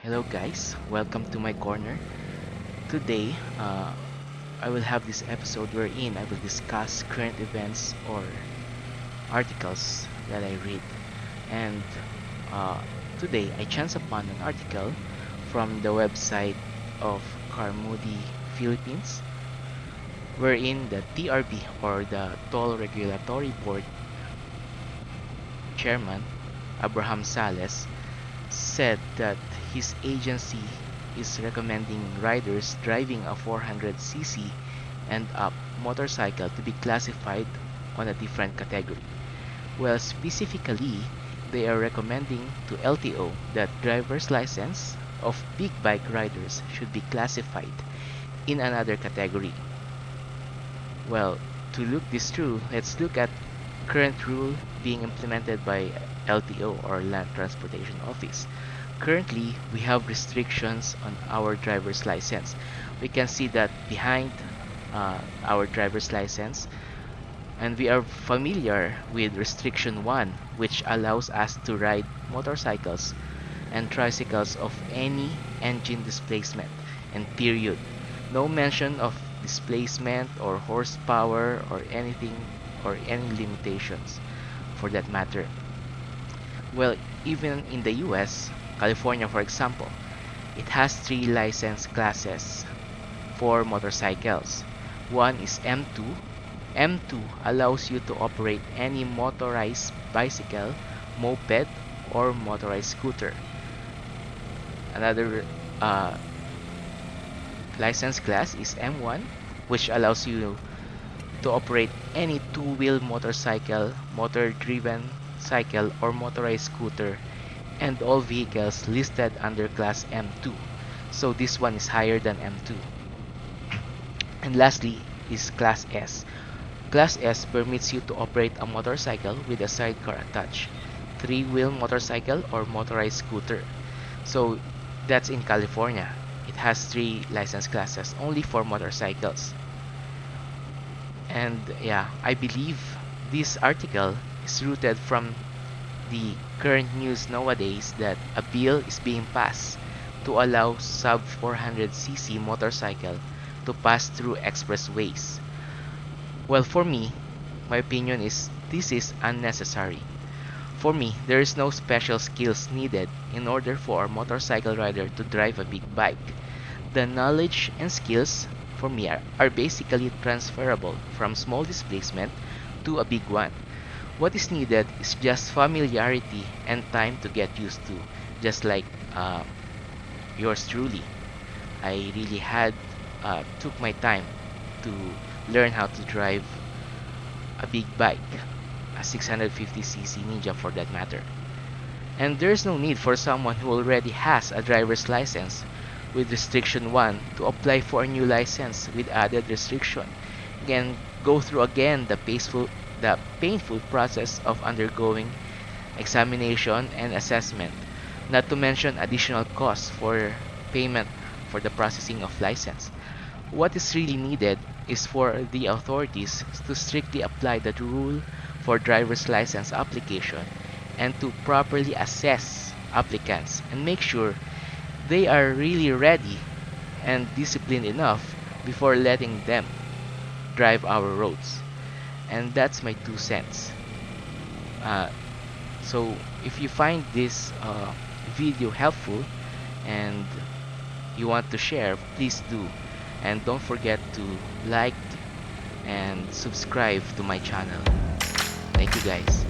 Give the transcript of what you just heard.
Hello guys, welcome to my corner. Today, I will have this episode wherein I will discuss current events or articles that I read. And uh, today, I chanced upon an article from the website of Carmody Philippines, wherein the TRB or the Toll Regulatory Board chairman, Abraham Sales, said that his agency is recommending riders driving a 400cc and up motorcycle to be classified on a different category. Well, specifically, they are recommending to LTO that driver's license of big bike riders should be classified in another category. Well, to look this through, let's look at current rule being implemented by LTO or Land Transportation Office. Currently, we have restrictions on our driver's license. We can see that behind our driver's license, and we are familiar with restriction 1, which allows us to ride motorcycles and tricycles of any engine displacement, and period. No mention of displacement or horsepower or anything or any limitations for that matter. Well, even in the US, California for example, it has three license classes for motorcycles. One is M2. M2 allows you to operate any motorized bicycle, moped, or motorized scooter. Another license class is M1, which allows you to operate any two-wheel motorcycle, motor-driven cycle, or motorized scooter, and all vehicles listed under class M2. So this one is higher than M2. And lastly is class S. Class S permits you to operate a motorcycle with a sidecar attached, three-wheel motorcycle or motorized scooter. So that's in California. It has three license classes only for motorcycles. And yeah, I believe this article is rooted from the current news nowadays that a bill is being passed to allow sub 400cc motorcycle to pass through expressways. Well, for me, my opinion is this is unnecessary. For me, there is no special skills needed in order for a motorcycle rider to drive a big bike. The knowledge and skills for me are basically transferable from small displacement to a big one. What is needed is just familiarity and time to get used to, just like yours truly. I really took my time to learn how to drive a big bike, a 650cc Ninja for that matter. And there's no need for someone who already has a driver's license with restriction 1 to apply for a new license with added restriction and go through again the painful process of undergoing examination and assessment, not to mention additional costs for payment for the processing of license. What is really needed is for the authorities to strictly apply the rule for driver's license application and to properly assess applicants and make sure they are really ready and disciplined enough before letting them drive our roads. And that's my 2 cents. Uh, so if you find this video helpful and you want to share, please do. And don't forget to like and subscribe to my channel. Thank you guys.